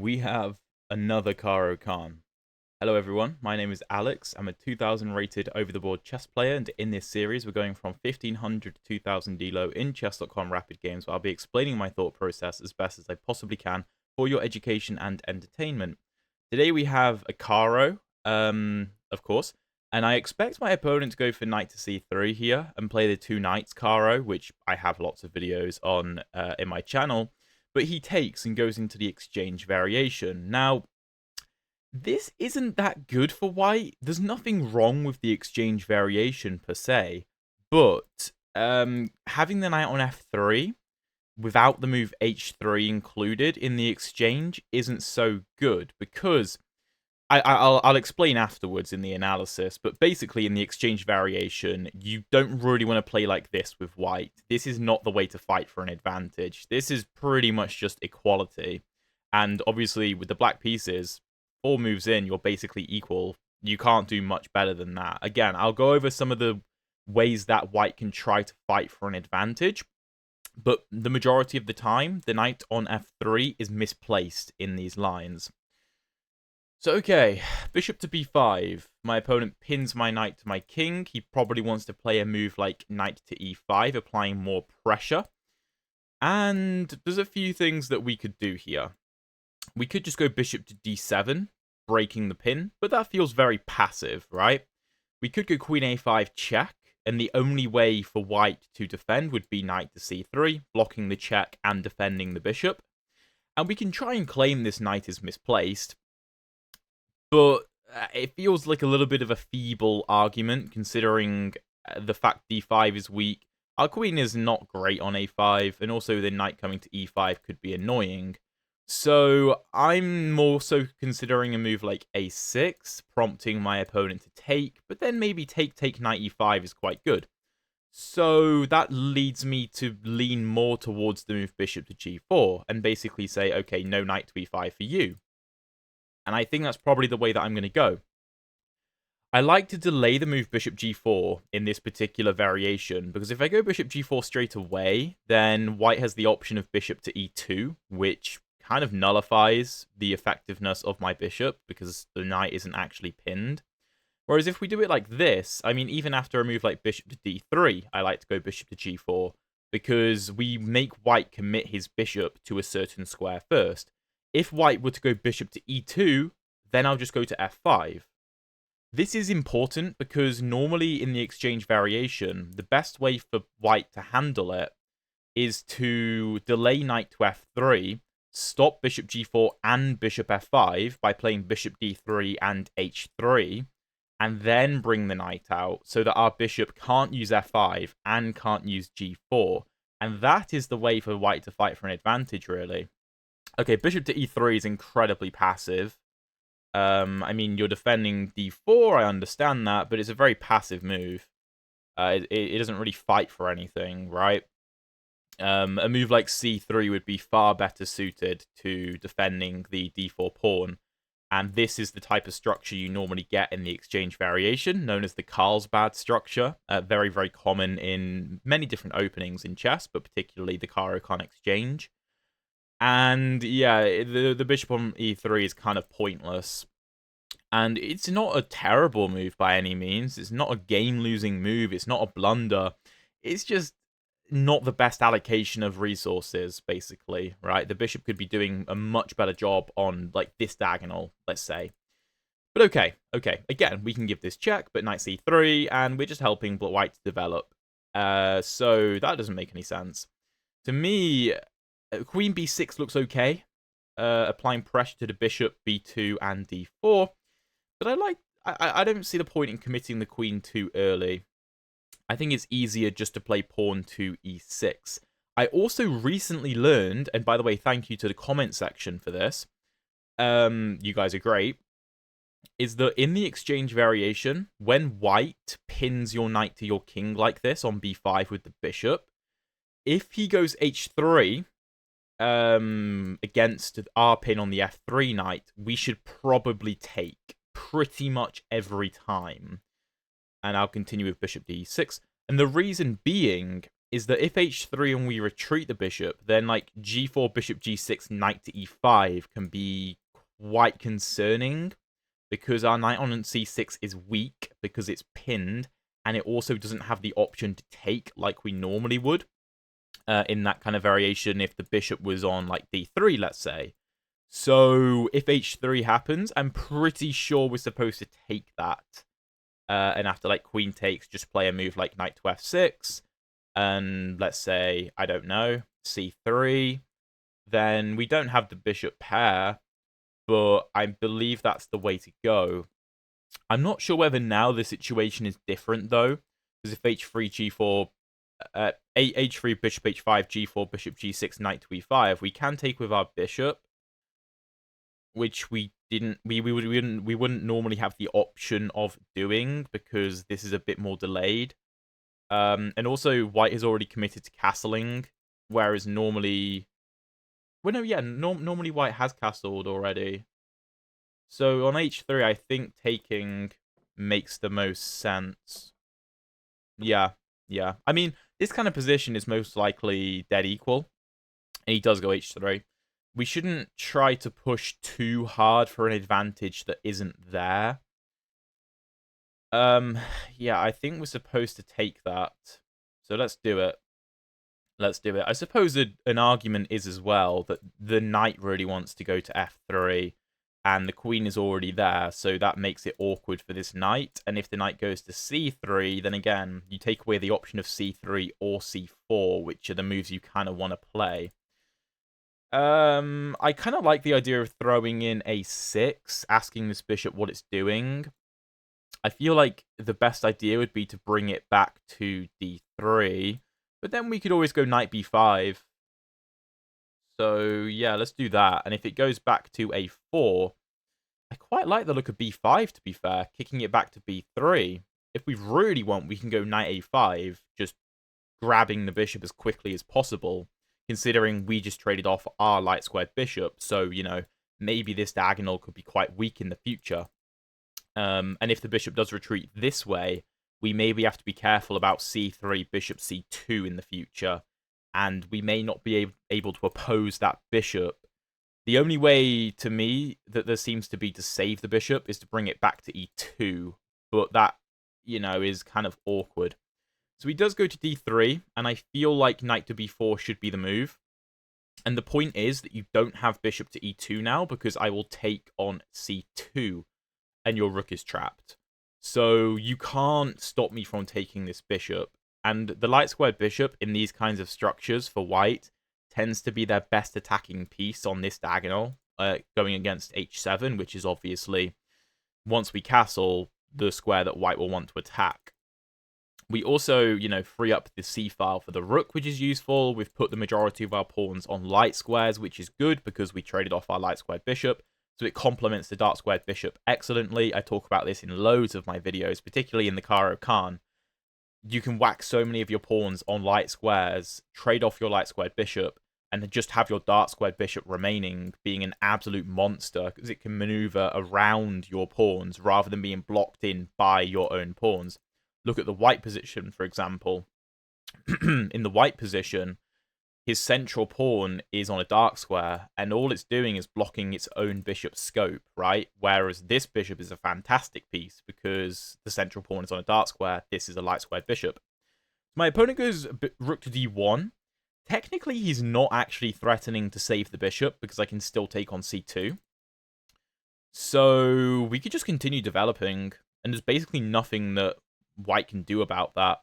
we have another Caro Kann. Hello everyone, my name is Alex. I'm a 2000 rated over-the-board chess player, and in this series we're going from 1500 to 2000 Elo in chess.com rapid games, where I'll be explaining my thought process as best as I possibly can for your education and entertainment. Today we have a Caro, of course, and I expect my opponent to go for knight to c3 here and play the two knights Caro, which I have lots of videos on in my channel. But he takes and goes into the exchange variation. Now, this isn't that good for white. There's nothing wrong with the exchange variation per se, but having the knight on f3 without the move h3 included in the exchange isn't so good, because I'll explain afterwards in the analysis, but basically in the exchange variation, you don't really want to play like this with white. This is not the way to fight for an advantage. This is pretty much just equality. And obviously with the black pieces, 4 moves in, you're basically equal. You can't do much better than that. Again, I'll go over some of the ways that white can try to fight for an advantage, but the majority of the time, the knight on f3 is misplaced in these lines. So, okay, bishop to b5. My opponent pins my knight to my king. He probably wants to play a move like knight to e5, applying more pressure. And there's a few things that we could do here. We could just go bishop to d7, breaking the pin, but that feels very passive, right? We could go queen a5 check, and the only way for white to defend would be knight to c3, blocking the check and defending the bishop. And we can try and claim this knight is misplaced, but it feels like a little bit of a feeble argument, considering the fact d5 is weak. Our queen is not great on a5, and also the knight coming to e5 could be annoying. So I'm more so considering a move like a6, prompting my opponent to take, but then maybe take knight e5 is quite good. So that leads me to lean more towards the move bishop to g4, and basically say, okay, no knight to e5 for you. And I think that's probably the way that I'm going to go. I like to delay the move bishop g4 in this particular variation, because if I go bishop g4 straight away, then white has the option of bishop to e2, which kind of nullifies the effectiveness of my bishop, because the knight isn't actually pinned. Whereas if we do it like this, I mean, even after a move like bishop to d3, I like to go bishop to g4, because we make white commit his bishop to a certain square first. If white were to go bishop to e2, then I'll just go to f5. This is important because normally in the exchange variation, the best way for white to handle it is to delay knight to f3, stop bishop g4 and bishop f5 by playing bishop d3 and h3, and then bring the knight out so that our bishop can't use f5 and can't use g4. And that is the way for white to fight for an advantage, really. Okay, bishop to e3 is incredibly passive. I mean, you're defending d4, I understand that, but it's a very passive move. It doesn't really fight for anything, right? A move like c3 would be far better suited to defending the d4 pawn, and this is the type of structure you normally get in the exchange variation, known as the Carlsbad structure. Very, very common in many different openings in chess, but particularly the Caro Kann Exchange. And yeah, the bishop on e3 is kind of pointless. And it's not a terrible move by any means. It's not a game-losing move. It's not a blunder. It's just not the best allocation of resources, basically, right? The bishop could be doing a much better job on, like, this diagonal, let's say. But okay. Again, we can give this check, but knight c3, and we're just helping white to develop. So that doesn't make any sense. To me, queen b6 looks okay, applying pressure to the bishop, b2 and d4. But I don't see the point in committing the queen too early. I think it's easier just to play pawn to e6. I also recently learned, and by the way, thank you to the comment section for this, you guys are great, is that in the exchange variation, when white pins your knight to your king like this on b5 with the bishop, if he goes h3 against our pin on the f3 knight, we should probably take pretty much every time. And I'll continue with bishop d6. And the reason being is that if h3 and we retreat the bishop, then like g4, bishop g6, knight to e5 can be quite concerning, because our knight on c6 is weak because it's pinned, and it also doesn't have the option to take like we normally would in that kind of variation if the bishop was on like d3, let's say. So if h3 happens, I'm pretty sure we're supposed to take that. And after like queen takes, just play a move like knight to f6, and let's say, I don't know, c3, then we don't have the bishop pair, but I believe that's the way to go. I'm not sure whether now the situation is different, though, because if h3, g4, h3, bishop h5, g4, bishop g6, knight to e5, we can take with our bishop, which we wouldn't normally have the option of doing, because this is a bit more delayed. And also, white is already committed to castling, whereas normally... Well, no, yeah, normally white has castled already. So on h3, I think taking makes the most sense. Yeah, yeah. I mean, this kind of position is most likely dead equal, and he does go h3. We shouldn't try to push too hard for an advantage that isn't there. Yeah, I think we're supposed to take that. So let's do it. Let's do it. I suppose an argument is as well that the knight really wants to go to f3, and the queen is already there, so that makes it awkward for this knight. And if the knight goes to c3, then again, you take away the option of c3 or c4, which are the moves you kind of want to play. I kind of like the idea of throwing in a6, asking this bishop what it's doing. I feel like the best idea would be to bring it back to d3, but then we could always go knight b5. So yeah, let's do that. And if it goes back to a4, I quite like the look of b5, to be fair, kicking it back to b3. If we really want, we can go knight a5, just grabbing the bishop as quickly as possible, considering we just traded off our light squared bishop. So, you know, maybe this diagonal could be quite weak in the future. And if the bishop does retreat this way, we maybe have to be careful about c3, bishop c2 in the future, and we may not be able to oppose that bishop. The only way, to me, that there seems to be to save the bishop is to bring it back to e2, but that, you know, is kind of awkward. So he does go to d3, and I feel like knight to b4 should be the move. And the point is that you don't have bishop to e2 now, because I will take on c2, and your rook is trapped. So you can't stop me from taking this bishop. And the light squared bishop in these kinds of structures for white tends to be their best attacking piece on this diagonal, going against h7, which is obviously, once we castle, the square that white will want to attack. We also, you know, free up the c-file for the rook, which is useful. We've put the majority of our pawns on light squares, which is good because we traded off our light squared bishop. So it complements the dark squared bishop excellently. I talk about this in loads of my videos, particularly in the Caro Kann. You can whack so many of your pawns on light squares, trade off your light squared bishop, and just have your dark squared bishop remaining, being an absolute monster, because it can maneuver around your pawns rather than being blocked in by your own pawns. Look at the white position, for example. In the white position, his central pawn is on a dark square, and all it's doing is blocking its own bishop's scope, right? Whereas this bishop is a fantastic piece because the central pawn is on a dark square. This is a light squared bishop. My opponent goes rook to d1. Technically, he's not actually threatening to save the bishop because I can still take on c2. So we could just continue developing, and there's basically nothing that white can do about that.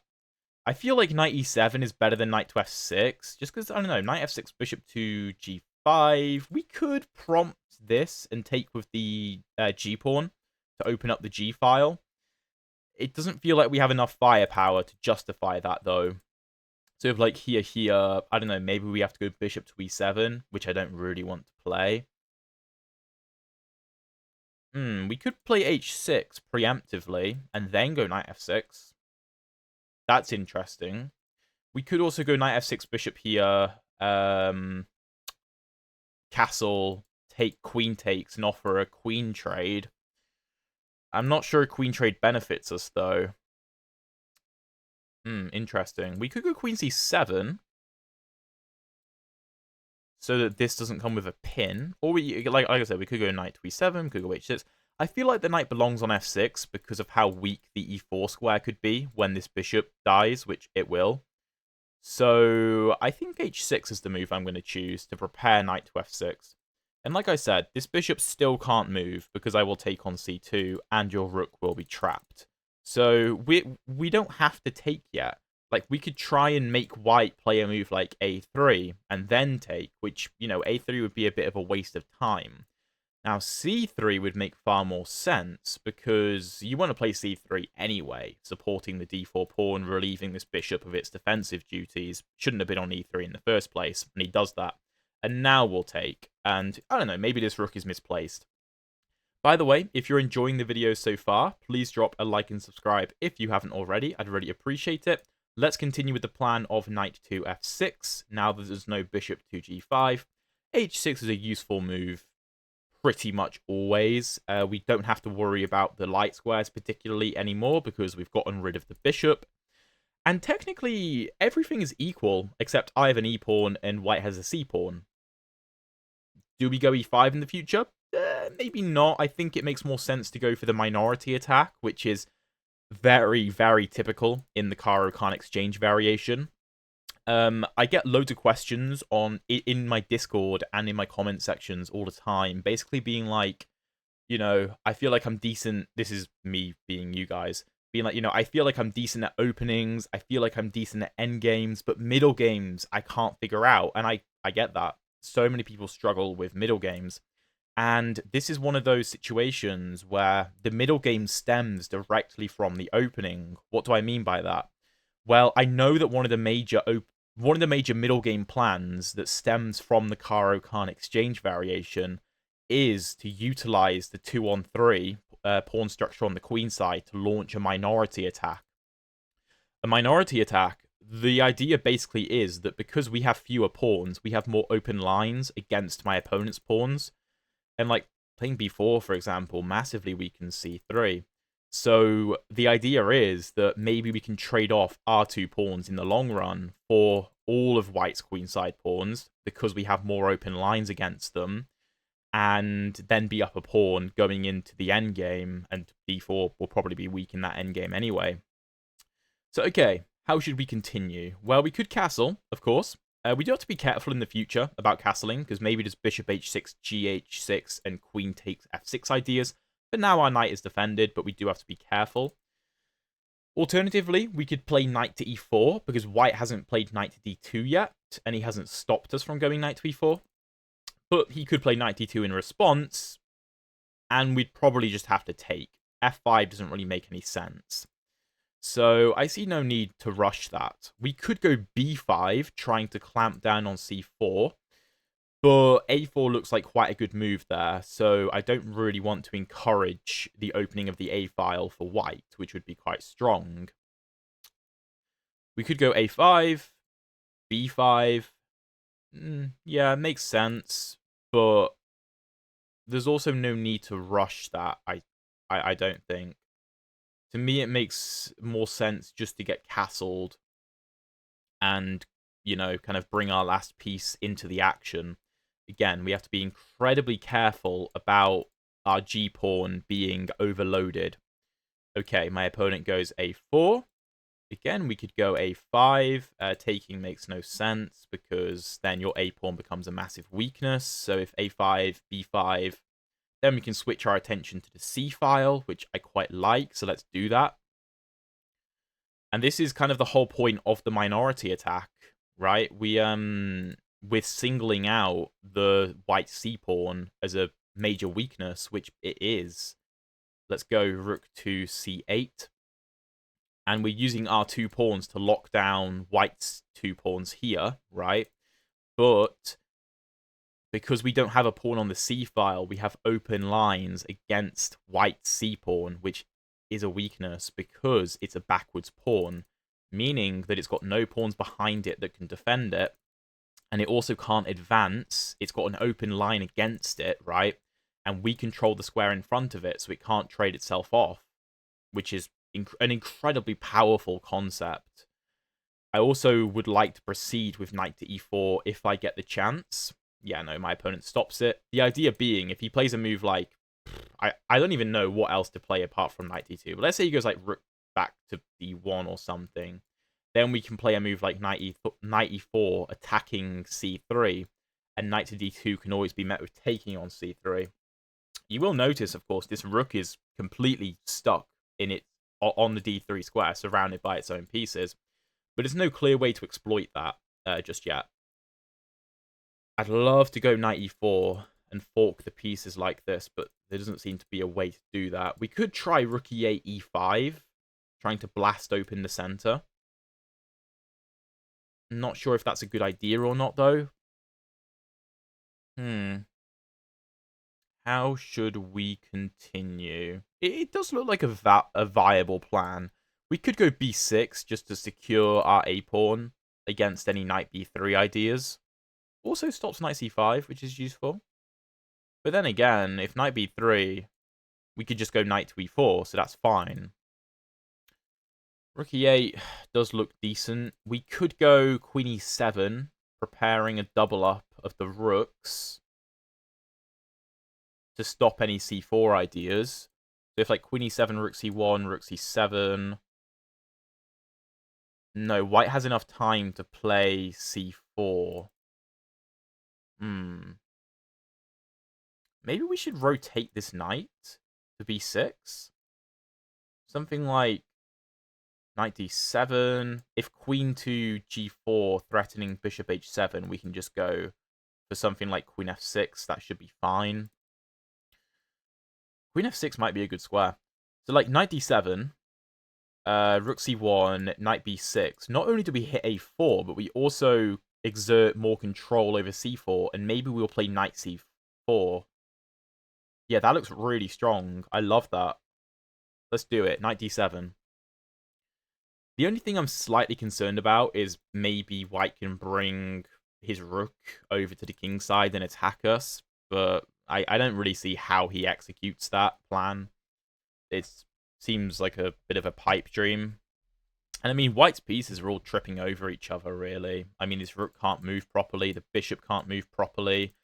I feel like knight e7 is better than knight to f6, just because, I don't know, knight f6, bishop to g5. We could prompt this and take with the g-pawn to open up the g-file. It doesn't feel like we have enough firepower to justify that, though. So if, like, here, I don't know, maybe we have to go bishop to e7, which I don't really want to play. We could play h6 preemptively, and then go knight f6. That's interesting. We could also go knight f6, bishop here, castle, take queen takes, and offer a queen trade. I'm not sure a queen trade benefits us, though. Interesting. We could go queen c7, so that this doesn't come with a pin. Or we, like I said, we could go knight to e7, we could go h6. I feel like the knight belongs on f6 because of how weak the e4 square could be when this bishop dies, which it will. So I think h6 is the move I'm going to choose to prepare knight to f6. And like I said, this bishop still can't move because I will take on c2 and your rook will be trapped. So we don't have to take yet. Like, we could try and make white play a move like a3 and then take, which, you know, a3 would be a bit of a waste of time. Now, c3 would make far more sense because you want to play c3 anyway, supporting the d4 pawn, relieving this bishop of its defensive duties. Shouldn't have been on e3 in the first place, and he does that. And now we'll take, and I don't know, maybe this rook is misplaced. By the way, if you're enjoying the video so far, please drop a like and subscribe if you haven't already. I'd really appreciate it. Let's continue with the plan of knight to f6, now that there's no bishop to g5. h6 is a useful move pretty much always. We don't have to worry about the light squares particularly anymore because we've gotten rid of the bishop. And technically, everything is equal, except I have an e-pawn and white has a c-pawn. Do we go e5 in the future? Maybe not. I think it makes more sense to go for the minority attack, which is very, very typical in the Caro Kann Exchange variation. I get loads of questions in my Discord and in my comment sections all the time, basically being like, you know, I feel like I'm decent. This is me being you guys. Being like, you know, I feel like I'm decent at openings. I feel like I'm decent at end games, but middle games I can't figure out. And I get that. So many people struggle with middle games. And this is one of those situations where the middle game stems directly from the opening. What do I mean by that? Well, I know that one of the major middle game plans that stems from the Caro Kann Exchange variation is to utilize the 2-on-3 pawn structure on the queen side to launch a minority attack. A minority attack, the idea basically is that because we have fewer pawns, we have more open lines against my opponent's pawns. And like playing b4, for example, massively weakens c3. So the idea is that maybe we can trade off our 2 pawns in the long run for all of white's queenside pawns because we have more open lines against them, and then be up a pawn going into the endgame, and d4 will probably be weak in that endgame anyway. So, okay, how should we continue? Well, we could castle, of course. We do have to be careful in the future about castling, because maybe there's bishop h6, gh6, and queen takes f6 ideas. But now our knight is defended, but we do have to be careful. Alternatively, we could play knight to e4, because white hasn't played knight to d2 yet, and he hasn't stopped us from going knight to e4. But he could play knight d2 in response, and we'd probably just have to take. f5 doesn't really make any sense. So I see no need to rush that. We could go b5, trying to clamp down on c4, but a4 looks like quite a good move there, so I don't really want to encourage the opening of the a-file for white, which would be quite strong. We could go a5, b5. Yeah, it makes sense, but there's also no need to rush that, I don't think. To me, it makes more sense just to get castled and, you know, kind of bring our last piece into the action. Again, we have to be incredibly careful about our g-pawn being overloaded. Okay, my opponent goes a4. Again, we could go a5. Taking makes no sense because then your a-pawn becomes a massive weakness. So if a5, b5... then we can switch our attention to the c-file, which I quite like, so let's do that. And this is kind of the whole point of the minority attack, right? We're singling out the white c-pawn as a major weakness, which it is. Let's go rook to c8. And we're using our 2 pawns to lock down white's 2 pawns here, right? But because we don't have a pawn on the c-file, we have open lines against white's c-pawn, which is a weakness because it's a backwards pawn, meaning that it's got no pawns behind it that can defend it, and it also can't advance. It's got an open line against it, right? And we control the square in front of it, so it can't trade itself off, which is an incredibly powerful concept. I also would like to proceed with knight to e4 if I get the chance. Yeah, no, my opponent stops it. The idea being, if he plays a move like... I don't even know what else to play apart from knight d2. But let's say he goes like rook back to d1 or something. Then we can play a move like knight e4 attacking c3. And knight to d2 can always be met with taking on c3. You will notice, of course, this rook is completely stuck in it on the d3 square, surrounded by its own pieces. But there's no clear way to exploit that just yet. I'd love to go knight e4 and fork the pieces like this, but there doesn't seem to be a way to do that. We could try rook e8, e5, trying to blast open the center. Not sure if that's a good idea or not, though. How should we continue? It does look like a viable plan. We could go b6 just to secure our a-pawn against any knight b3 ideas. Also stops knight c5, which is useful. But then again, if knight b3, we could just go knight to e4, so that's fine. Rook e8 does look decent. We could go queen e7, preparing a double up of the rooks to stop any c4 ideas. So if like queen e7, rook c1, rook c7... No, white has enough time to play c4. Maybe we should rotate this knight to b6. Something like knight d7. If queen to g4, threatening bishop h7, we can just go for something like queen f6. That should be fine. Queen f6 might be a good square. So like knight d7, rook c1, knight b6. Not only do we hit a4, but we also exert more control over c4, and maybe we'll play knight c4. Yeah, that looks really strong. I love that. Let's do it. Knight d7. The only thing I'm slightly concerned about is maybe white can bring his rook over to the king side and attack us, but I don't really see how he executes that plan. It seems like a bit of a pipe dream. And I mean, white's pieces are all tripping over each other, really. I mean, his rook can't move properly, the bishop can't move properly,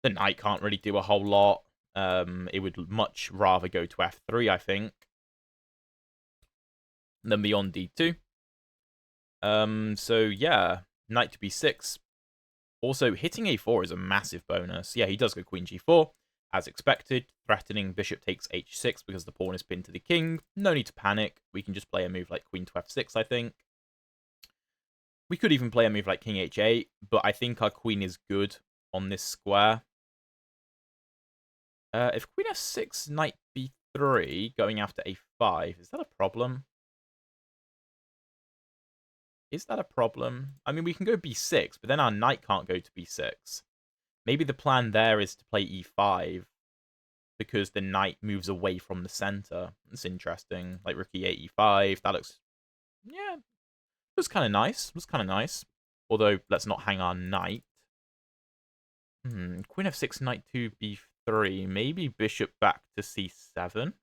the knight can't really do a whole lot. It would much rather go to f3, I think, than beyond d2. So yeah, knight to b6. Also, hitting a4 is a massive bonus. Yeah, he does go queen g4, as expected. Threatening bishop takes h6 because the pawn is pinned to the king. No need to panic. We can just play a move like queen to f6, I think. We could even play a move like king h8, but I think our queen is good on this square. If queen f6, knight b3, going after a5, is that a problem? Is that a problem? I mean, we can go b6, but then our knight can't go to b6. Maybe the plan there is to play e5, because the knight moves away from the center. That's interesting. Like rook e8, e5. That looks... yeah, looks kind of nice. Looks kind of nice. Although, let's not hang our knight. Queen f6, knight to b3. Maybe bishop back to c7.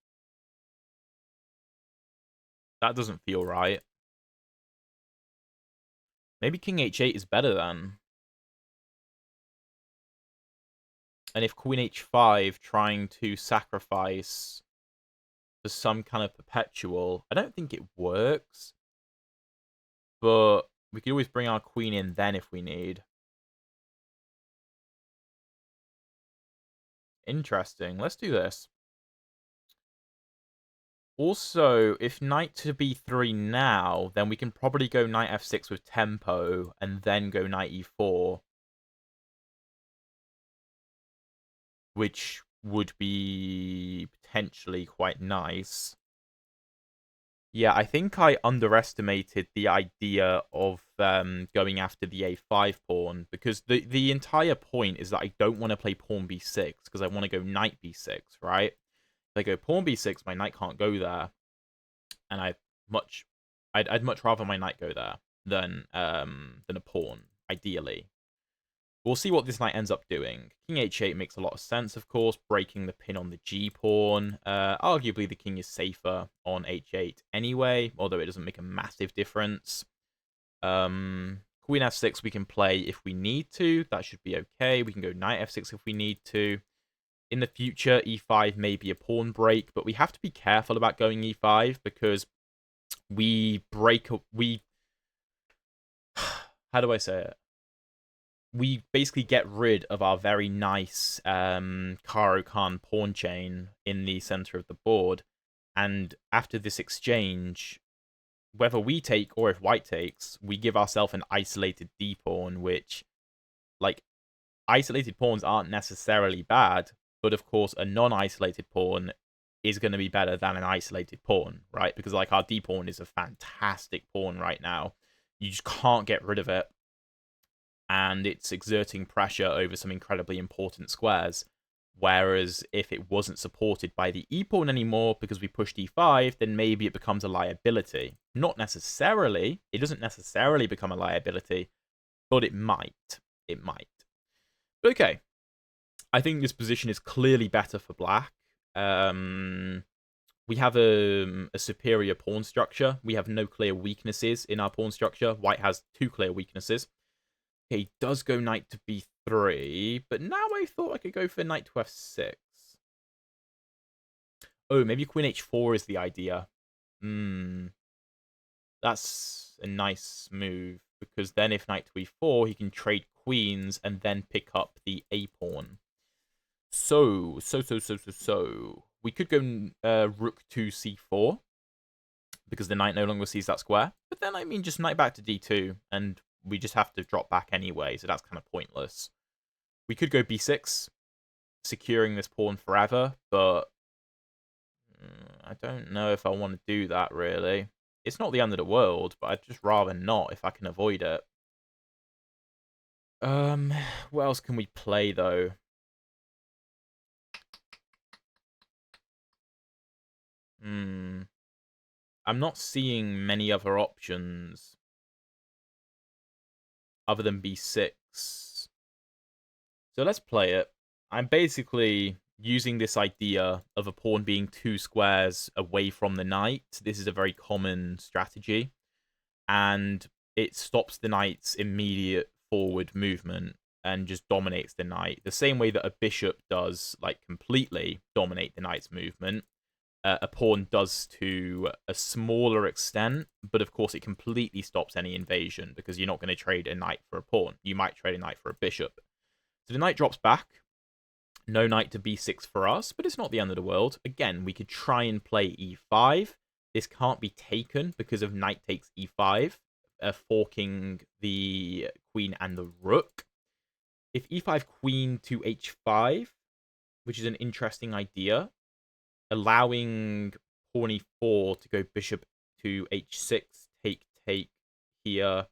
That doesn't feel right. Maybe king h8 is better then. And if queen h5, trying to sacrifice for some kind of perpetual, I don't think it works. But we could always bring our queen in then if we need. Interesting. Let's do this. Also, if knight to b3 now, then we can probably go knight f6 with tempo, and then go knight e4. Which would be potentially quite nice. Yeah, I think I underestimated the idea of going after the a5 pawn, because the entire point is that I don't want to play pawn b6, because I want to go knight b6, right? If I go pawn b6, my knight can't go there, and I'd much rather my knight go there than a pawn, ideally. We'll see what this knight ends up doing. King h8 makes a lot of sense, of course, breaking the pin on the g-pawn. Arguably, the king is safer on h8 anyway, although it doesn't make a massive difference. Queen f6 we can play if we need to. That should be okay. We can go knight f6 if we need to. In the future, e5 may be a pawn break, but we have to be careful about going e5 because we break... How do I say it? We basically get rid of our very nice Caro Kann pawn chain in the center of the board. And after this exchange, whether we take or if white takes, we give ourselves an isolated d pawn, which, like, isolated pawns aren't necessarily bad, but of course a non-isolated pawn is going to be better than an isolated pawn, right? Because, like, our d pawn is a fantastic pawn right now. You just can't get rid of it. And it's exerting pressure over some incredibly important squares. Whereas if it wasn't supported by the e-pawn anymore because we pushed e5, then maybe it becomes a liability. Not necessarily. It doesn't necessarily become a liability, but it might. It might. But okay. I think this position is clearly better for black. We have a superior pawn structure. We have no clear weaknesses in our pawn structure. White has 2 clear weaknesses. Okay, he does go knight to b3, but now I thought I could go for knight to f6. Oh, maybe queen h4 is the idea. That's a nice move, because then if knight to e4, he can trade queens and then pick up the a-pawn. So. We could go rook to c4, because the knight no longer sees that square. But then, I mean, just knight back to d2, and we just have to drop back anyway, so that's kind of pointless. We could go b6, securing this pawn forever, but I don't know if I want to do that, really. It's not the end of the world, but I'd just rather not if I can avoid it. What else can we play, though? I'm not seeing many other options other than b6. So let's play it. I'm basically using this idea of a pawn being 2 squares away from the knight. This is a very common strategy. And it stops the knight's immediate forward movement and just dominates the knight. The same way that a bishop does, like, completely dominate the knight's movement. A pawn does to a smaller extent, but of course it completely stops any invasion because you're not going to trade a knight for a pawn. You might trade a knight for a bishop. So the knight drops back. No knight to b6 for us, but it's not the end of the world. Again, we could try and play e5. This can't be taken because of knight takes e5, forking the queen and the rook. If e5 queen to h5, which is an interesting idea, allowing pawn e4 to go bishop to h6, take here.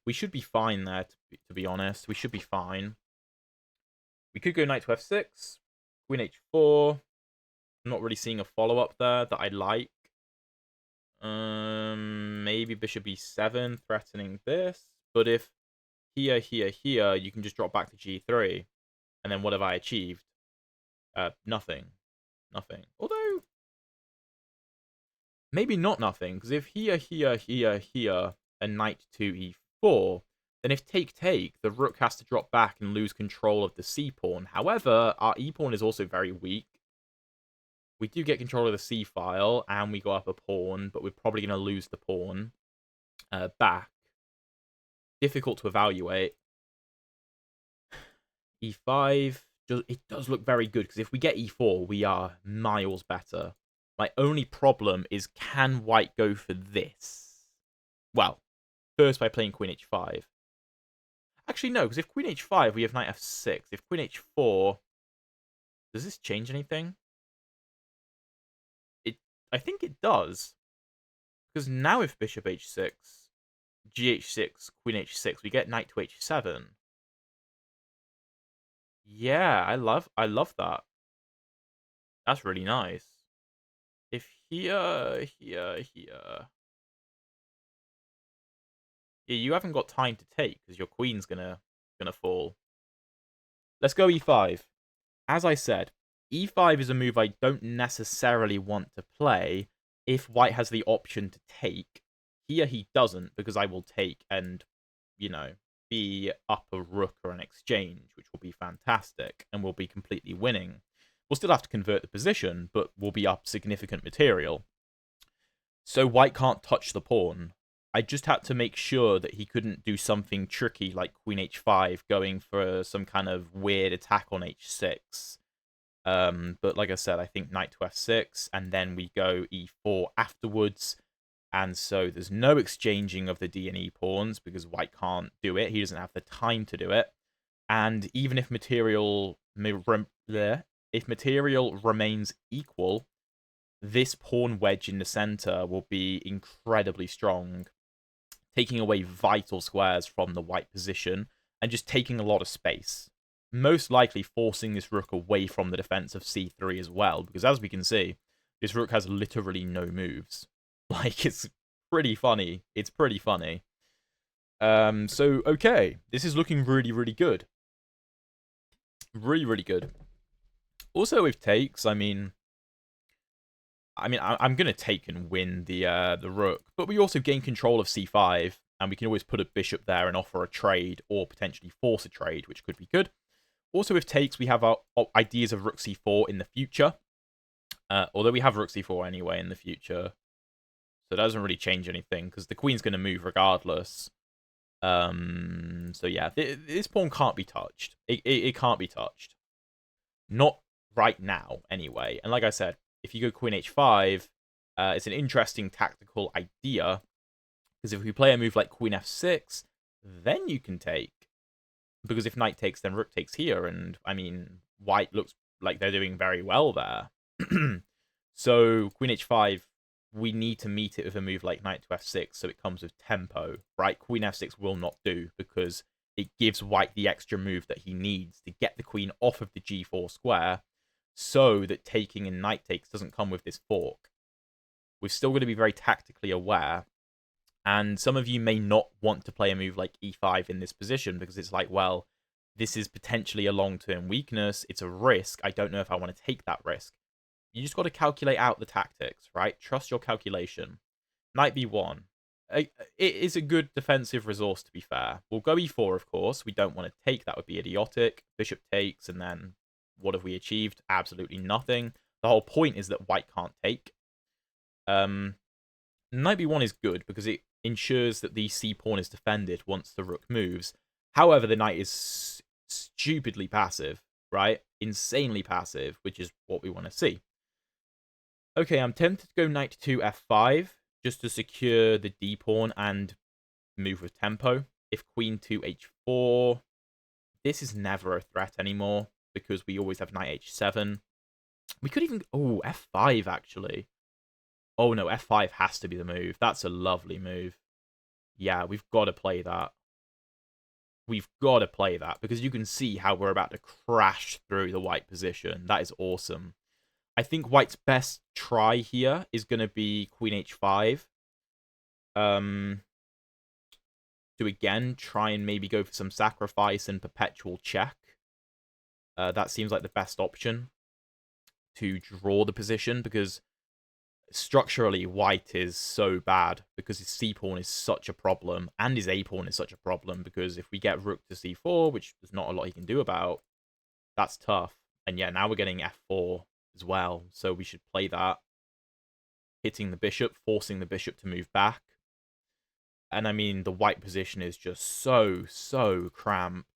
We should be fine there, to be honest. We should be fine. We could go knight to f6, queen h4. I'm not really seeing a follow-up there that I like. Maybe bishop e7, threatening this. But if here, you can just drop back to g3. And then what have I achieved? Nothing. Although, maybe not nothing, because if here, a knight to e4, then if take, the rook has to drop back and lose control of the c-pawn. However, our e-pawn is also very weak. We do get control of the c-file, and we go up a pawn, but we're probably going to lose the pawn back. Difficult to evaluate. e5... it does look very good, because if we get e4, we are miles better. My only problem is, can white go for this? Well, first by playing queen h5. Actually, no, because if queen h5, we have knight f6. If queen h4... does this change anything? I think it does. Because now if bishop h6, gh6, queen h6, we get knight to h7. Yeah, I love that. That's really nice. If here. Yeah, you haven't got time to take because your queen's gonna fall. Let's go e5. As I said, e5 is a move I don't necessarily want to play, if white has the option to take, here he doesn't, because I will take and, you know, be up a rook or an exchange, which will be fantastic, and we'll be completely winning. We'll still have to convert the position, but we'll be up significant material. So white can't touch the pawn. I just had to make sure that he couldn't do something tricky like queen h5, going for some kind of weird attack on h6. But like I said, I think knight to f6, and then we go e4 afterwards. And so there's no exchanging of the d and e pawns because white can't do it. He doesn't have the time to do it. And even if material remains equal, this pawn wedge in the center will be incredibly strong, taking away vital squares from the white position and just taking a lot of space. Most likely forcing this rook away from the defense of c3 as well, because as we can see, this rook has literally no moves. Like, it's pretty funny. It's pretty funny. So, okay. This is looking really, really good. Really, really good. Also, with takes, I'm going to take and win the rook, but we also gain control of c5, and we can always put a bishop there and offer a trade, or potentially force a trade, which could be good. Also, with takes, we have our ideas of rook c4 in the future, although we have rook c4 anyway in the future, so it doesn't really change anything, because the queen's going to move regardless. So yeah, this pawn can't be touched. It can't be touched. Not right now, anyway. And like I said, if you go queen h5, it's an interesting tactical idea, because if we play a move like queen f6, then you can take. Because if knight takes, then rook takes here, and, I mean, white looks like they're doing very well there. So, queen h5, we need to meet it with a move like knight to f6, so it comes with tempo, right? Queen f6 will not do, because it gives white the extra move that he needs to get the queen off of the g4 square, so that taking and knight takes doesn't come with this fork. We're still going to be very tactically aware, and some of you may not want to play a move like e5 in this position, because it's like, well, this is potentially a long-term weakness, it's a risk, I don't know if I want to take that risk. You just got to calculate out the tactics, right? Trust your calculation. Knight b1. It is a good defensive resource, to be fair. We'll go e4, of course. We don't want to take. That would be idiotic. Bishop takes, and then what have we achieved? Absolutely nothing. The whole point is that white can't take. Knight b1 is good, because it ensures that the c-pawn is defended once the rook moves. However, the knight is stupidly passive, right? Insanely passive, which is what we want to see. Okay, I'm tempted to go knight to f5, just to secure the d-pawn and move with tempo. If queen to h4, this is never a threat anymore, because we always have knight h7. We could even... Oh, f5, actually. Oh, no, f5 has to be the move. That's a lovely move. Yeah, we've got to play that. We've got to play that, because you can see how we're about to crash through the white position. That is awesome. I think white's best try here is going to be queen h5. To again try and maybe go for some sacrifice and perpetual check. That seems like the best option to draw the position, because structurally white is so bad, because his c-pawn is such a problem, and his a-pawn is such a problem, because if we get rook to c4, which there's not a lot he can do about, that's tough. And yeah, now we're getting f4 as well, so we should play that. Hitting the bishop, forcing the bishop to move back. And I mean, the white position is just so cramped.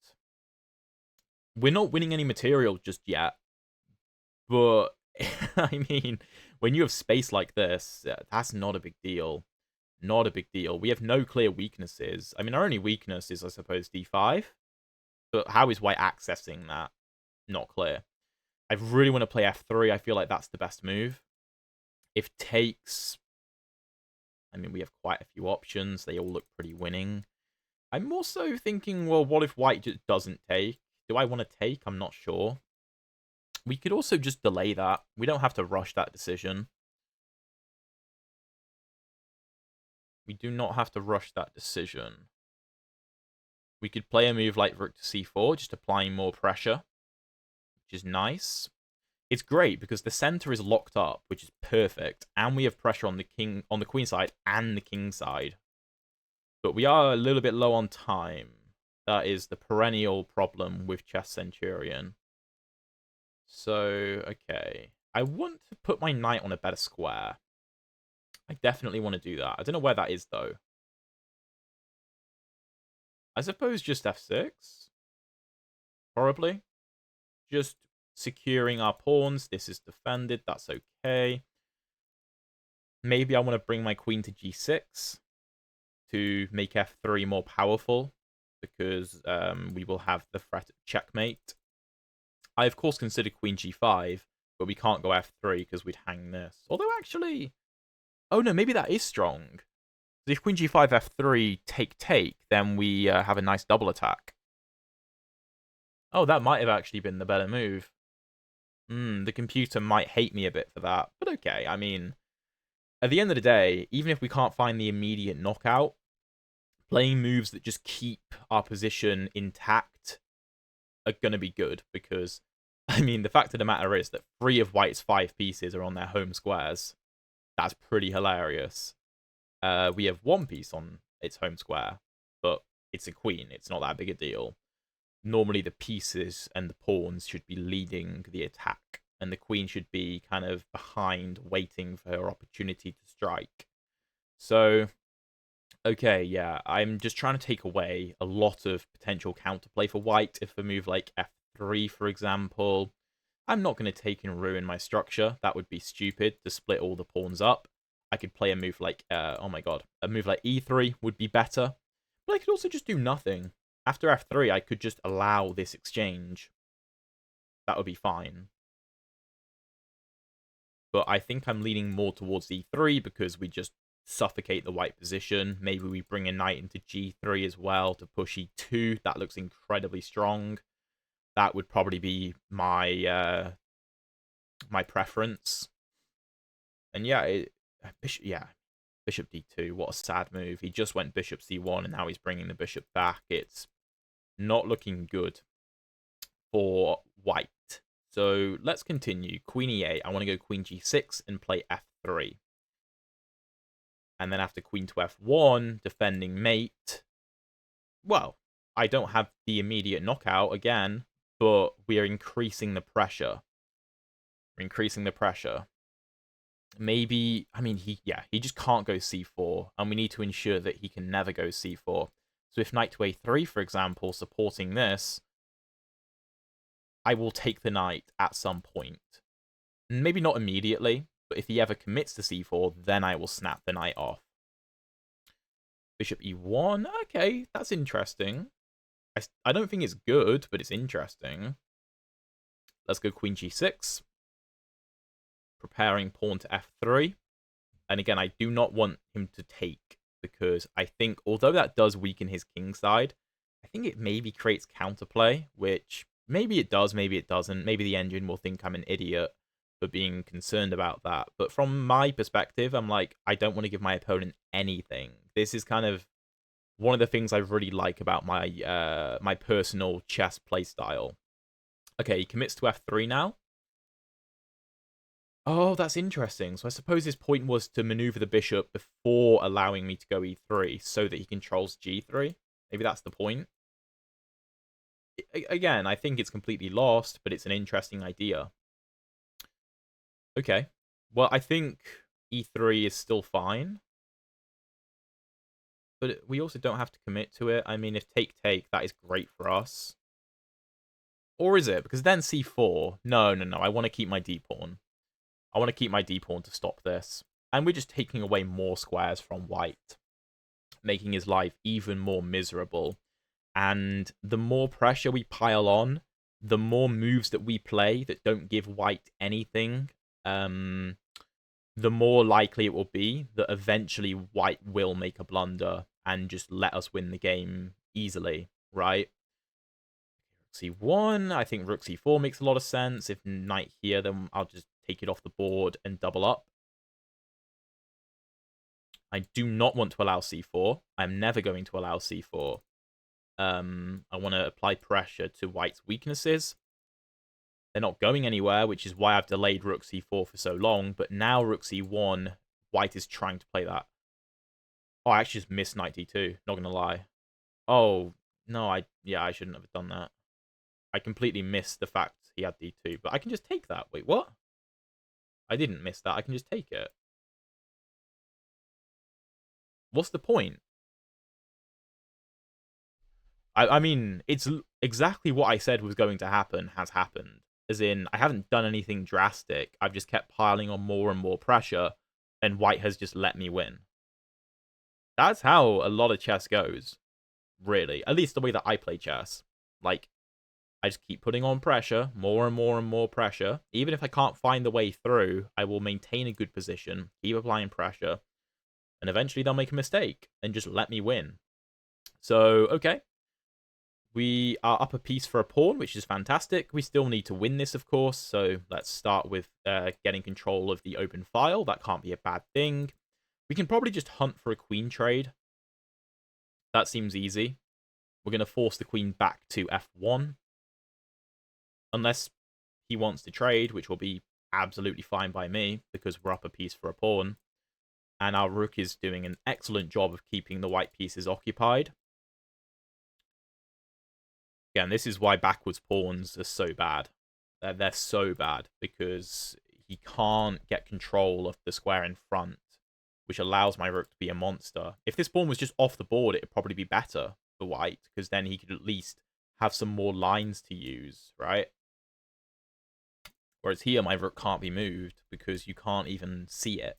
We're not winning any material just yet, but I mean, when you have space like this, that's not a big deal. Not a big deal. We have no clear weaknesses. I mean, our only weakness is, I suppose, d5. But how is white accessing that? Not clear. I really want to play f3. I feel like that's the best move. If takes... I mean, we have quite a few options. They all look pretty winning. I'm also thinking, well, what if white just doesn't take? Do I want to take? I'm not sure. We could also just delay that. We don't have to rush that decision. We do not have to rush that decision. We could play a move like rook to c4, just applying more pressure, which is nice. it's great because the center is locked up, which is perfect, and we have pressure on the queen side and the king side. But we are a little bit low on time. That is the perennial problem with Chess Centurion. So, okay. I want to put my knight on a better square. I definitely want to do that. I don't know where that is, though. I suppose just f6? Probably. Just securing our pawns. This is defended. That's okay. Maybe I want to bring my queen to g6 to make f3 more powerful, because we will have the threat of checkmate. I, of course, consider queen g5, but we can't go f3 because we'd hang this. Although, actually... Oh, no, maybe that is strong. If queen g5, f3, take, then we have a nice double attack. Oh, that might have actually been the better move. The computer might hate me a bit for that, but okay. I mean, at the end of the day, even if we can't find the immediate knockout, playing moves that just keep our position intact are going to be good, because, I mean, the fact of the matter is that 3 of White's 5 pieces are on their home squares. That's pretty hilarious. We have 1 piece on its home square, but it's a queen. It's not that big a deal. Normally, the pieces and the pawns should be leading the attack, and the queen should be kind of behind, waiting for her opportunity to strike. So, okay, yeah, I'm just trying to take away a lot of potential counterplay for White. If a move like f3, for example, I'm not going to take and ruin my structure. That would be stupid to split all the pawns up. I could play a move like, oh my god, a move like e3 would be better. But I could also just do nothing. After f3, I could just allow this exchange. That would be fine. But I think I'm leaning more towards e3 because we just suffocate the white position. Maybe we bring a knight into g3 as well to push e2. That looks incredibly strong. That would probably be my my preference. And yeah, bishop d2. What a sad move. He just went bishop c1, and now he's bringing the bishop back. It's not looking good for white. So let's continue. Queen e8. I want to go queen g6 and play f3. And then after queen to f1, defending mate. Well, I don't have the immediate knockout again, but we are increasing the pressure. We're increasing the pressure. Maybe, I mean, he just can't go c4, and we need to ensure that he can never go c4. So if knight to a3, for example, supporting this, I will take the knight at some point. Maybe not immediately, but if he ever commits to c4, then I will snap the knight off. Bishop e1, okay, that's interesting. I don't think it's good, but it's interesting. Let's go queen g6. Preparing pawn to f3. And again, I do not want him to take, because I think, although that does weaken his king side, I think it maybe creates counterplay, which maybe it does, maybe it doesn't. Maybe the engine will think I'm an idiot for being concerned about that. But from my perspective, I'm like, I don't want to give my opponent anything. This is kind of one of the things I really like about my my personal chess playstyle. Okay, he commits to f3 now. Oh, that's interesting. So I suppose his point was to maneuver the bishop before allowing me to go e3 so that he controls g3. Maybe that's the point. Again, I think it's completely lost, but it's an interesting idea. Okay. Well, I think e3 is still fine. But we also don't have to commit to it. I mean, if take, that is great for us. Or is it? Because then c4. No. I want to keep my d-pawn. I want to keep my d-pawn to stop this. And we're just taking away more squares from white, making his life even more miserable. And the more pressure we pile on, the more moves that we play that don't give white anything, the more likely it will be that eventually white will make a blunder and just let us win the game easily, right? c1, I think rook c4 makes a lot of sense. If knight here, then I'll just take it off the board and double up. I do not want to allow c4. I'm never going to allow c4. I want to apply pressure to white's weaknesses. They're not going anywhere, which is why I've delayed rook c4 for so long. But now rook c1, white is trying to play that. Oh, I actually just missed knight d2, not going to lie. Oh, no, I shouldn't have done that. I completely missed the fact he had d2, but I can just take that. Wait, what? I didn't miss that. I can just take it. What's the point? I mean, it's exactly what I said was going to happen has happened. As in, I haven't done anything drastic. I've just kept piling on more and more pressure, and white has just let me win. That's how a lot of chess goes, really. At least the way that I play chess. Like, I just keep putting on pressure, more and more and more pressure. Even if I can't find the way through, I will maintain a good position, keep applying pressure, and eventually they'll make a mistake and just let me win. So, okay. We are up a piece for a pawn, which is fantastic. We still need to win this, of course, so let's start with getting control of the open file. That can't be a bad thing. We can probably just hunt for a queen trade. That seems easy. We're going to force the queen back to f1. Unless he wants to trade, which will be absolutely fine by me, because we're up a piece for a pawn. And our rook is doing an excellent job of keeping the white pieces occupied. Again, this is why backwards pawns are so bad. They're so bad, because he can't get control of the square in front, which allows my rook to be a monster. If this pawn was just off the board, it would probably be better for white, because then he could at least have some more lines to use, right? Whereas here, my rook can't be moved, because you can't even see it.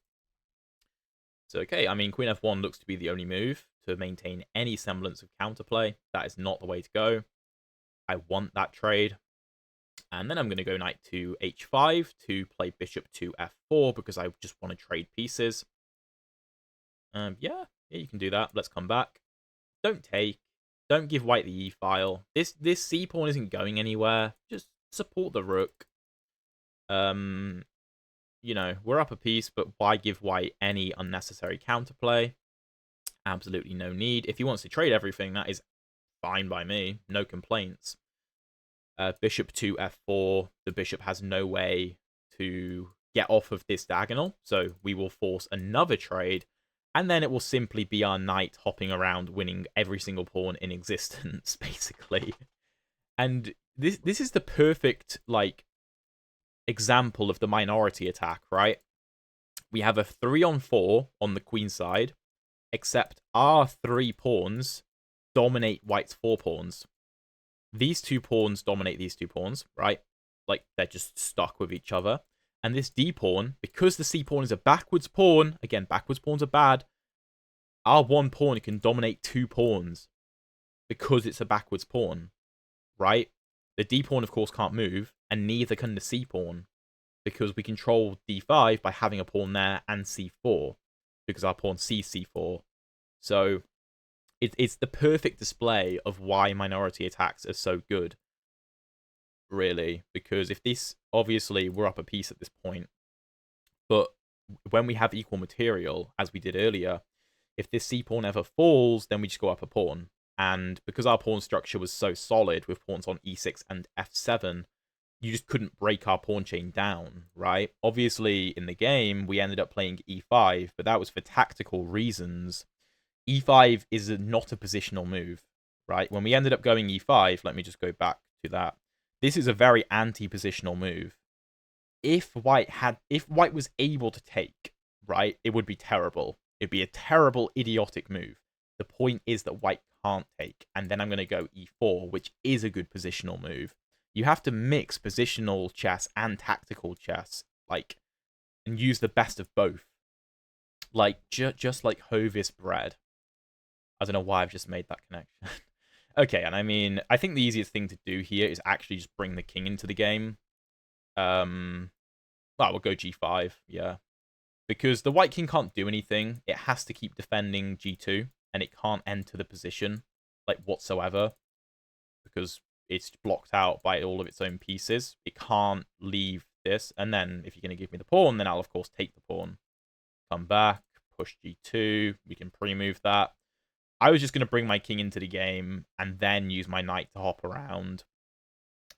So, okay, I mean, queen f1 looks to be the only move to maintain any semblance of counterplay. That is not the way to go. I want that trade. And then I'm going to go knight to h5 to play bishop to f4 because I just want to trade pieces. Yeah, you can do that. Let's come back. Don't take. Don't give white the e-file. This c pawn isn't going anywhere. Just support the rook. You know, we're up a piece, but why give white any unnecessary counterplay? Absolutely no need. If he wants to trade everything, that is fine by me. No complaints. Bishop to f4. The bishop has no way to get off of this diagonal, so we will force another trade, and then it will simply be our knight hopping around, winning every single pawn in existence, basically. And this is the perfect, like, example of the minority attack, right? We have a 3-on-4 on the queen side, except our 3 pawns dominate white's 4 pawns. These 2 pawns dominate these 2 pawns, right? Like, they're just stuck with each other. And this d pawn, because the c pawn is a backwards pawn, again, backwards pawns are bad, our 1 pawn can dominate 2 pawns because it's a backwards pawn, right? The d pawn, of course, can't move, and neither can the c pawn, because we control d5 by having a pawn there and c4, because our pawn sees c4. So it's the perfect display of why minority attacks are so good, really, because if this, obviously, we're up a piece at this point, but when we have equal material, as we did earlier, if this c-pawn ever falls, then we just go up a pawn. And because our pawn structure was so solid with pawns on e6 and f7, you just couldn't break our pawn chain down, right? Obviously, in the game, we ended up playing e5, but that was for tactical reasons. e5 is not a positional move, right? When we ended up going e5, let me just go back to that. This is a very anti-positional move. If white was able to take, right, it would be terrible. It'd be a terrible, idiotic move. The point is that white can't take, and then I'm going to go e4, which is a good positional move. You have to mix positional chess and tactical chess, like, and use the best of both. Like, just like Hovis bread. I don't know why I've just made that connection. Okay, and I mean, I think the easiest thing to do here is actually just bring the king into the game. Well, we'll go g5, yeah. Because the white king can't do anything. It has to keep defending g2, and it can't enter the position, like, whatsoever. Because it's blocked out by all of its own pieces. It can't leave this. And then, if you're going to give me the pawn, then I'll, of course, take the pawn. Come back, push g2. We can pre-move that. I was just going to bring my king into the game and then use my knight to hop around.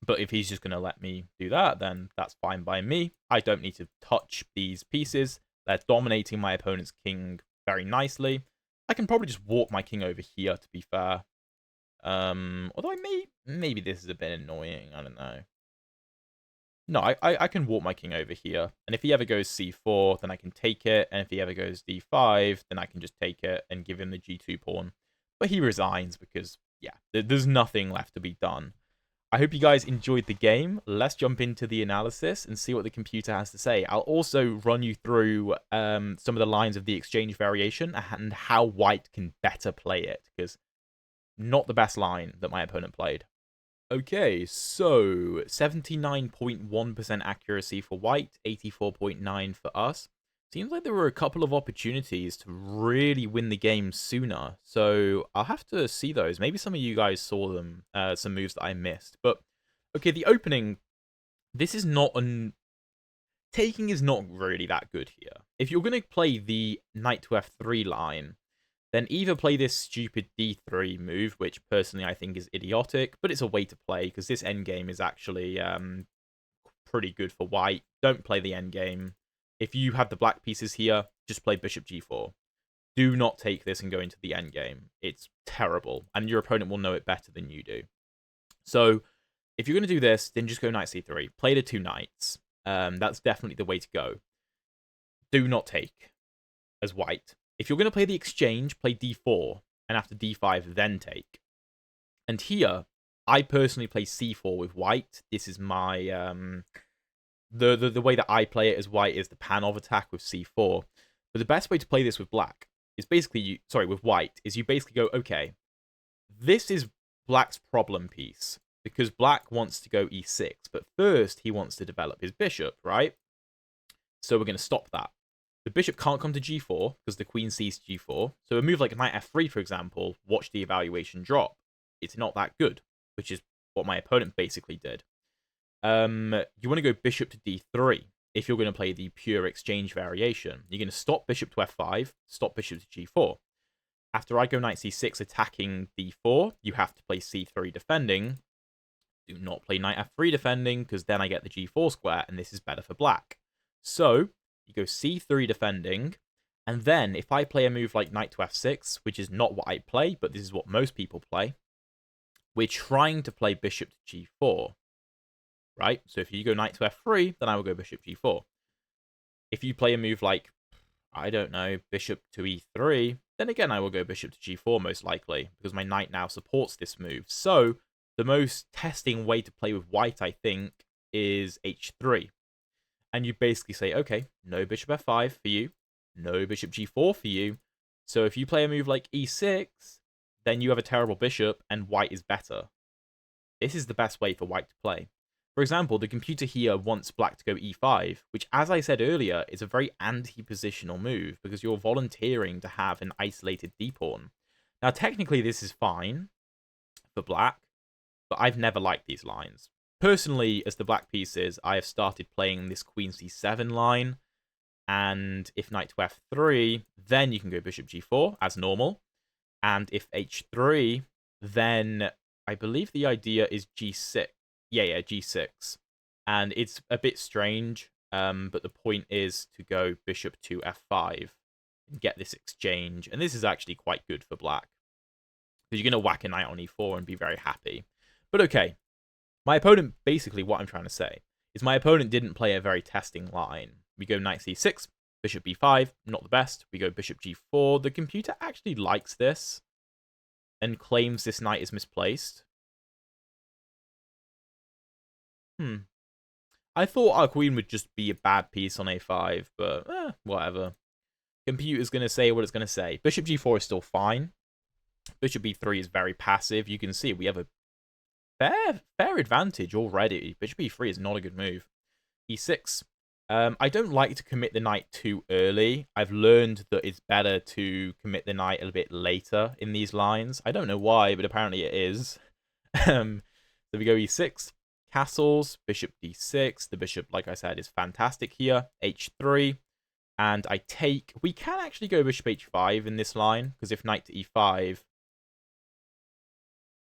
But if he's just going to let me do that, then that's fine by me. I don't need to touch these pieces. They're dominating my opponent's king very nicely. I can probably just walk my king over here, to be fair. Although maybe this is a bit annoying. I don't know. No, I can walk my king over here. And if he ever goes c4, then I can take it. And if he ever goes d5, then I can just take it and give him the g2 pawn. But he resigns because, yeah, there's nothing left to be done. I hope you guys enjoyed the game. Let's jump into the analysis and see what the computer has to say. I'll also run you through some of the lines of the exchange variation and how white can better play it, because not the best line that my opponent played. Okay, so 79.1% accuracy for white, 84.9% for us. Seems like there were a couple of opportunities to really win the game sooner, so I'll have to see those. Maybe some of you guys saw them, some moves that I missed. But, okay, the opening, this is not taking is not really that good here. If you're going to play the knight to f3 line, then either play this stupid d3 move, which personally I think is idiotic, but it's a way to play, because this endgame is actually pretty good for white. Don't play the endgame. If you have the black pieces here, just play bishop g4. Do not take this and go into the endgame. It's terrible, and your opponent will know it better than you do. So, if you're going to do this, then just go knight c3. Play the two knights. That's definitely the way to go. Do not take as white. If you're going to play the exchange, play d4, and after d5, then take. And here, I personally play c4 with white. This is my the way that I play it as white is the Panov attack with c4. But the best way to play this with black is basically with white is you basically go, okay, this is black's problem piece, because black wants to go e6, but first he wants to develop his bishop, right? So we're going to stop that. The bishop can't come to g4 because the queen sees g4. So a move like knight f3, for example, watch the evaluation drop. It's not that good, which is what my opponent basically did. You want to go bishop to d3 if you're going to play the pure exchange variation. You're going to stop bishop to f5, stop bishop to g4. After I go knight c6 attacking d4, you have to play c3 defending. Do not play knight f3 defending, because then I get the g4 square, and this is better for black. So you go c3 defending, and then if I play a move like knight to f6, which is not what I play, but this is what most people play, we're trying to play bishop to g4, right? So if you go knight to f3, then I will go bishop g4. If you play a move like, I don't know, bishop to e3, then again I will go bishop to g4 most likely, because my knight now supports this move. So the most testing way to play with white, I think, is h3. And you basically say, okay, no bishop f5 for you, no bishop g4 for you. So if you play a move like e6, then you have a terrible bishop, and white is better. This is the best way for white to play. For example, the computer here wants black to go e5, which, as I said earlier, is a very anti-positional move, because you're volunteering to have an isolated d-pawn. Now, technically, this is fine for black, but I've never liked these lines. Personally, as the black pieces, I have started playing this queen c7 line, and if knight to f3, then you can go bishop g4 as normal, and if h3, then I believe the idea is g6. Yeah, g6, and it's a bit strange, but the point is to go bishop to f5 and get this exchange, and this is actually quite good for black, because you're going to whack a knight on e4 and be very happy. But okay, my opponent, basically what I'm trying to say, is my opponent didn't play a very testing line. We go knight c6, bishop b5, not the best. We go bishop g4. The computer actually likes this and claims this knight is misplaced. I thought our queen would just be a bad piece on a5, but whatever. Computer's going to say what it's going to say. Bishop g4 is still fine. Bishop b3 is very passive. You can see we have a fair advantage already. Bishop e3 is not a good move. e6. I don't like to commit the knight too early. I've learned that it's better to commit the knight a little bit later in these lines. I don't know why, but apparently it is. So we go e6. Castles, bishop d6. The bishop, like I said, is fantastic here. h3. And I take... We can actually go bishop h5 in this line, because if knight to e5,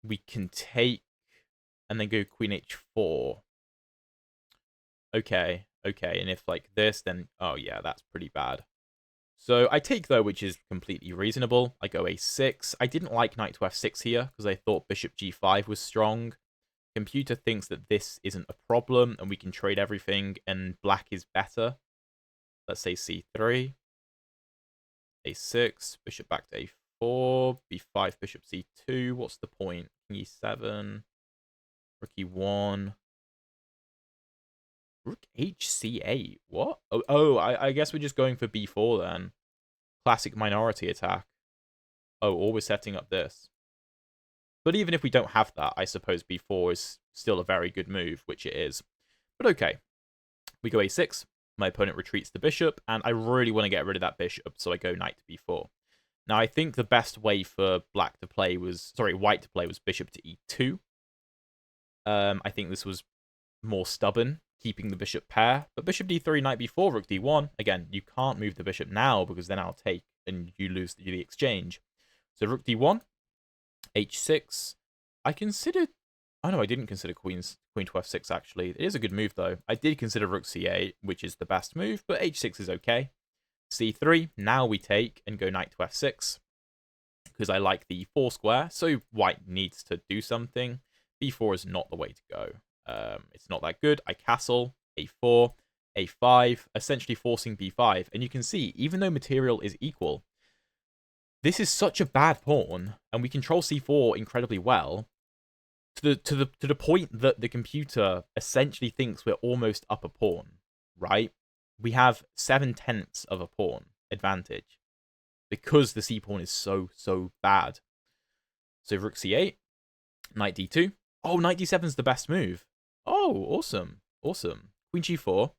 we can take... and then go queen h4. Okay, okay, and if like this, then, oh yeah, that's pretty bad. So I take, though, which is completely reasonable. I go a6. I didn't like knight to f6 here, because I thought bishop g5 was strong. Computer thinks that this isn't a problem, and we can trade everything, and black is better. Let's say c3. a6, bishop back to a4, b5, bishop c2. What's the point? King e7, rook e1. Rook hc8. What? I guess we're just going for b4 then. Classic minority attack. Oh, or we're setting up this. But even if we don't have that, I suppose b4 is still a very good move, which it is. But okay. We go a6. My opponent retreats the bishop, and I really want to get rid of that bishop, so I go knight to b4. Now, I think the best way for white to play was bishop to e2. I think this was more stubborn, keeping the bishop pair. But bishop d3, knight b4, rook d1. Again, you can't move the bishop now, because then I'll take, and you lose the exchange. So rook d1, h6. I considered... Oh, no, I didn't consider queen to f6, actually. It is a good move, though. I did consider rook c8, which is the best move, but h6 is okay. c3, now we take and go knight to f6, because I like the 4 square, so white needs to do something. b4 is not the way to go. It's not that good. I castle, a4, a5, essentially forcing b5. And you can see, even though material is equal, this is such a bad pawn, and we control c4 incredibly well, to the point that the computer essentially thinks we're almost up a pawn, right? We have 7/10 of a pawn advantage because the c pawn is so bad. So rook c8, knight d2. Oh, knight d7 is the best move. Oh, awesome. Awesome. Queen g4.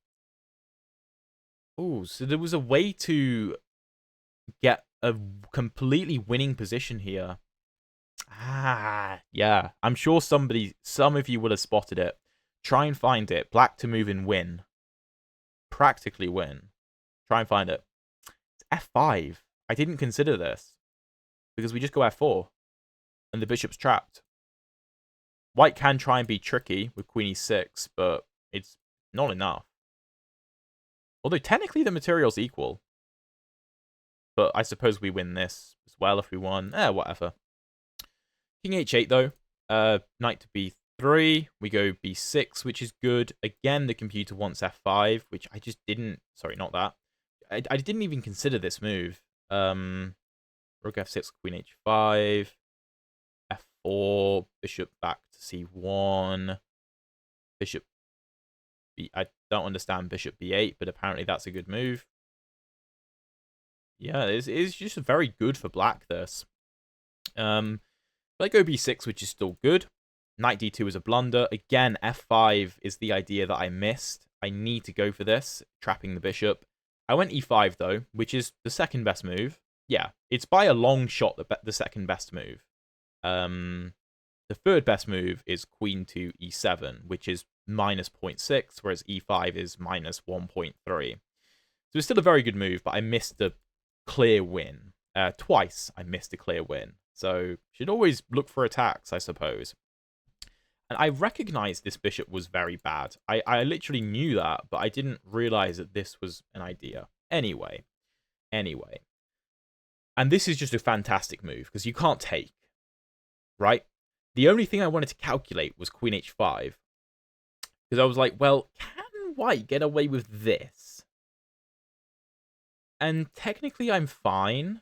Oh, so there was a way to get a completely winning position here. Ah, yeah. I'm sure some of you would have spotted it. Try and find it. Black to move and win. Practically win. Try and find it. It's f5. I didn't consider this, because we just go f4, and the bishop's trapped. White can try and be tricky with queen e6, but it's not enough. Although technically the material's equal. But I suppose we win this as well if we won. Whatever. King h8, though. Knight to b3. We go b6, which is good. Again, the computer wants f5, which I just didn't... Sorry, not that. I didn't even consider this move. Rook f6, queen h5. f4. Bishop back to c1. Bishop b... I don't understand bishop b8, but apparently that's a good move. Yeah, it's just very good for black, this. Let go b6, which is still good. Knight d2 is a blunder. Again, f5 is the idea that I missed. I need to go for this, trapping the bishop. I went e5, though, which is the second best move. Yeah, it's by a long shot the second best move. The third best move is queen to e7, which is minus 0.6, whereas e5 is minus 1.3. So it's still a very good move, but I missed the clear win. Twice I missed a clear win. So should always look for attacks, I suppose. And I recognized this bishop was very bad. I literally knew that, but I didn't realize that this was an idea. Anyway. And this is just a fantastic move, because you can't take, right? The only thing I wanted to calculate was queen h5. Because I was like, well, can white get away with this? And technically I'm fine,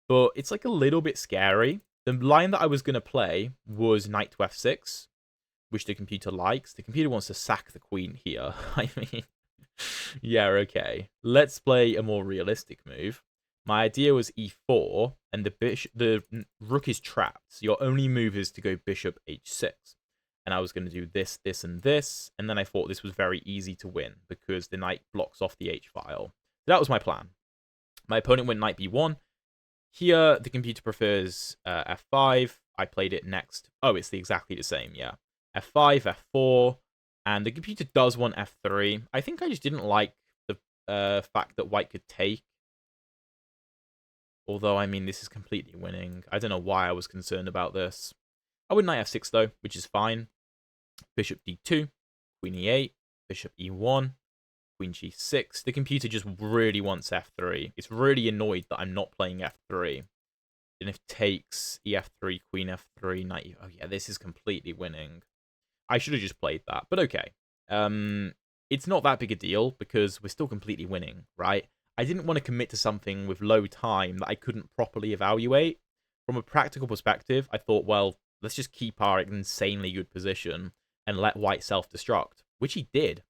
but it's like a little bit scary. The line that I was going to play was knight to f6, which the computer likes. The computer wants to sack the queen here. I mean, yeah, okay. Let's play a more realistic move. My idea was e4, and the rook is trapped. So your only move is to go bishop h6. And I was going to do this, this, and this. And then I thought this was very easy to win, because the knight blocks off the h-file. That was my plan. My opponent went knight b1. Here, the computer prefers f5. I played it next. Oh, it's exactly the same, yeah. f5, f4, and the computer does want f3. I think I just didn't like the fact that white could take. Although, I mean, this is completely winning. I don't know why I was concerned about this. I would knight f6, though, which is fine. Bishop d2, queen e8, bishop e1, queen g6. The computer just really wants f3. It's really annoyed that I'm not playing f3. And if takes, ef3, queen f3, knight. Oh yeah, this is completely winning. I should have just played that, but okay. It's not that big a deal because we're still completely winning, right? I didn't want to commit to something with low time that I couldn't properly evaluate. From a practical perspective, I thought, well, let's just keep our insanely good position and let white self-destruct, which he did.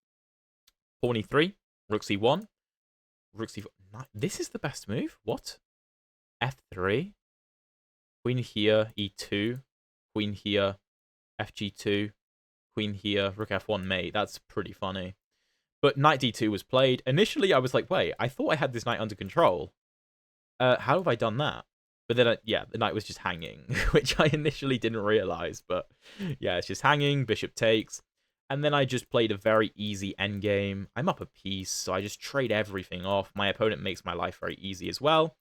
Pawn e3, rook c1, rook c4. This is the best move? What? f3, queen here, e2, queen here, fg2, queen here, rook f1 mate. That's pretty funny. But knight d2 was played. Initially, I was like, wait, I thought I had this knight under control. How have I done that? But then, yeah, the knight was just hanging, which I initially didn't realize. But yeah, it's just hanging, bishop takes. And then I just played a very easy endgame. I'm up a piece, so I just trade everything off. My opponent makes my life very easy as well.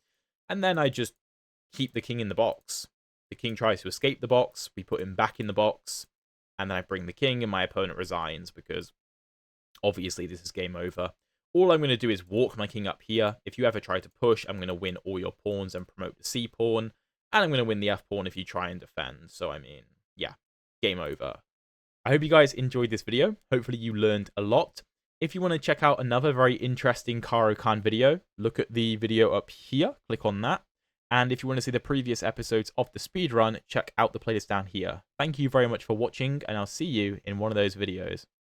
And then I just keep the king in the box. The king tries to escape the box. We put him back in the box. And then I bring the king, and my opponent resigns because obviously this is game over. All I'm going to do is walk my king up here. If you ever try to push, I'm going to win all your pawns and promote the c pawn. And I'm going to win the f pawn if you try and defend. So, I mean, yeah, game over. I hope you guys enjoyed this video. Hopefully you learned a lot. If you want to check out another very interesting Caro Kann video, look at the video up here. Click on that. And if you want to see the previous episodes of the speedrun, check out the playlist down here. Thank you very much for watching, and I'll see you in one of those videos.